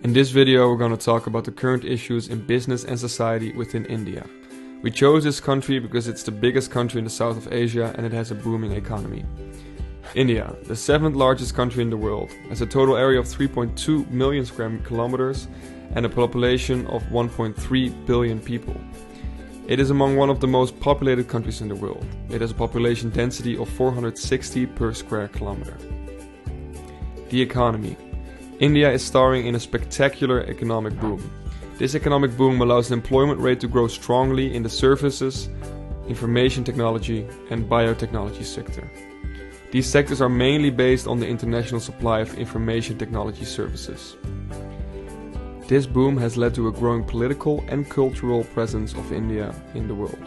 In this video we're going to talk about the current issues in business and society within India. We chose this country because it's the biggest country in the south of Asia and it has a booming economy. India, the 7th largest country in the world, has a total area of 3.2 million square kilometers and a population of 1.3 billion people. It is among one of the most populated countries in the world. It has a population density of 460 per square kilometer. The economy. India is starring in a spectacular economic boom. This economic boom allows the employment rate to grow strongly in the services, information technology and biotechnology sector. These sectors are mainly based on the international supply of information technology services. This boom has led to a growing political and cultural presence of India in the world.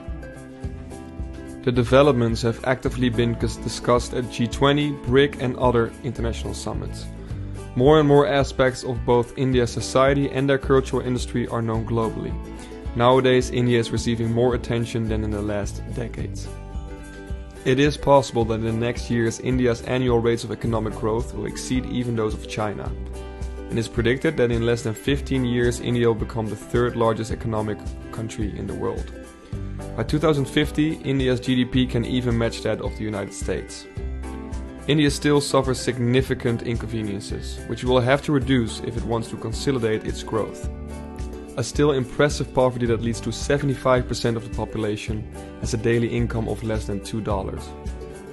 The developments have actively been discussed at G20, BRIC and other international summits. More and more aspects of both India's society and their cultural industry are known globally. Nowadays, India is receiving more attention than in the last decades. It is possible that in the next years India's annual rates of economic growth will exceed even those of China. It is predicted that in less than 15 years India will become the 3rd largest economic country in the world. By 2050, India's GDP can even match that of the United States. India still suffers significant inconveniences, which it will have to reduce if it wants to consolidate its growth. A still impressive poverty that leads to 75% of the population has a daily income of less than $2.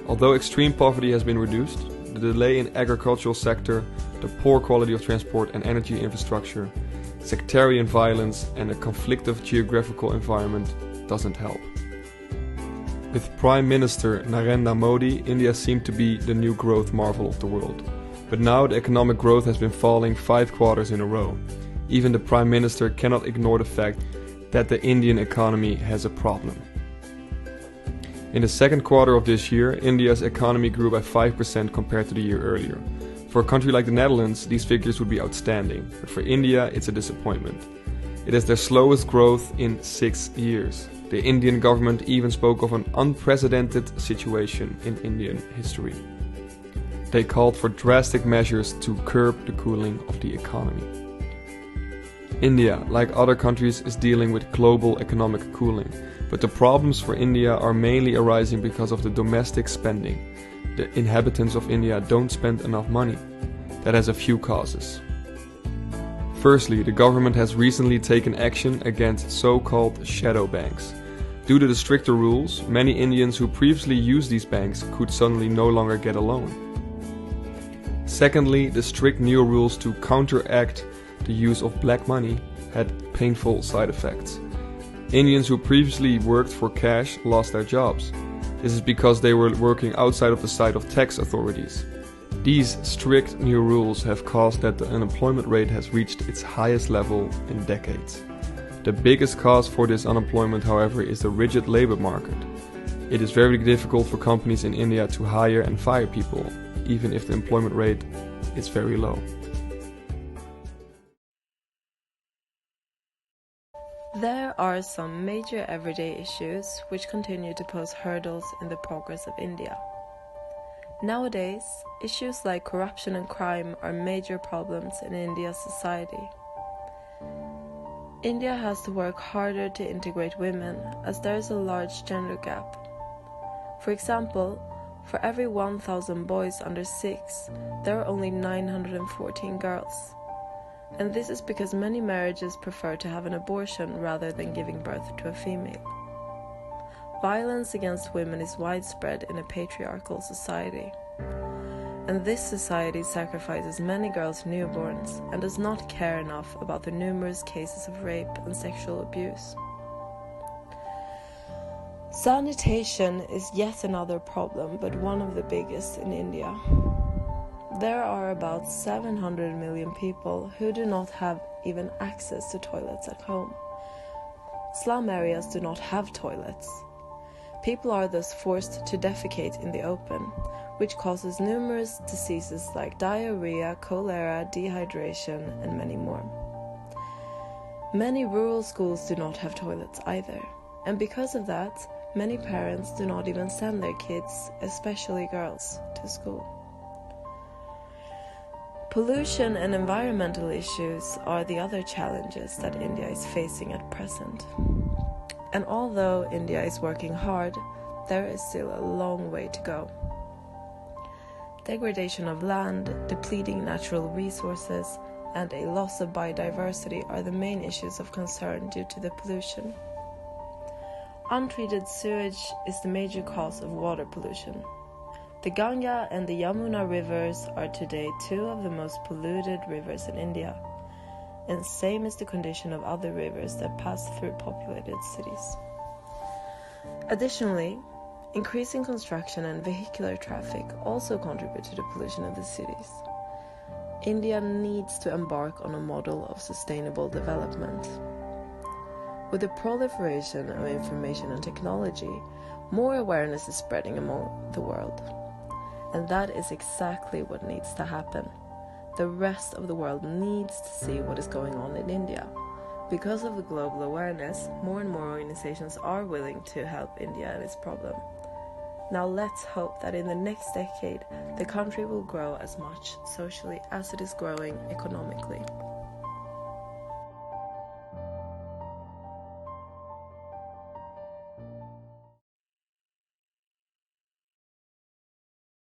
Although extreme poverty has been reduced, the delay in agricultural sector, the poor quality of transport and energy infrastructure, sectarian violence and a conflictive geographical environment doesn't help. With Prime Minister Narendra Modi, India seemed to be the new growth marvel of the world. But now the economic growth has been falling 5 quarters in a row. Even the Prime Minister cannot ignore the fact that the Indian economy has a problem. In the 2nd quarter of this year, India's economy grew by 5% compared to the year earlier. For a country like the Netherlands, these figures would be outstanding, but for India it's a disappointment. It is their slowest growth in 6 years. The Indian government even spoke of an unprecedented situation in Indian history. They called for drastic measures to curb the cooling of the economy. India, like other countries, is dealing with global economic cooling, but the problems for India are mainly arising because of the domestic spending. The inhabitants of India don't spend enough money. That has a few causes. Firstly, the government has recently taken action against so-called shadow banks. Due to the stricter rules, many Indians who previously used these banks could suddenly no longer get a loan. Secondly, the strict new rules to counteract the use of black money had painful side effects. Indians who previously worked for cash lost their jobs. This is because they were working outside of the sight of tax authorities. These strict new rules have caused that the unemployment rate has reached its highest level in decades. The biggest cause for this unemployment, however, is the rigid labor market. It is very difficult for companies in India to hire and fire people, even if the employment rate is very low. There are some major everyday issues which continue to pose hurdles in the progress of India. Nowadays, issues like corruption and crime are major problems in India's society. India has to work harder to integrate women as there is a large gender gap. For example, for every 1,000 boys under 6, there are only 914 girls. And this is because many marriages prefer to have an abortion rather than giving birth to a female. Violence against women is widespread in a patriarchal society. And this society sacrifices many girls' newborns and does not care enough about the numerous cases of rape and sexual abuse. Sanitation is yet another problem, but one of the biggest in India. There are about 700 million people who do not have even access to toilets at home. Slum areas do not have toilets. People are thus forced to defecate in the open, which causes numerous diseases like diarrhea, cholera, dehydration, and many more. Many rural schools do not have toilets either, and because of that, many parents do not even send their kids, especially girls, to school. Pollution and environmental issues are the other challenges that India is facing at present. And although India is working hard, there is still a long way to go. Degradation of land, depleting natural resources, and a loss of biodiversity are the main issues of concern due to the pollution. Untreated sewage is the major cause of water pollution. The Ganga and the Yamuna rivers are today two of the most polluted rivers in India, and same is the condition of other rivers that pass through populated cities. Additionally, increasing construction and vehicular traffic also contribute to the pollution of the cities. India needs to embark on a model of sustainable development. With the proliferation of information and technology, more awareness is spreading among the world. And that is exactly what needs to happen. The rest of the world needs to see what is going on in India. Because of the global awareness, more and more organizations are willing to help India and its problem. Now let's hope that in the next decade, the country will grow as much socially as it is growing economically.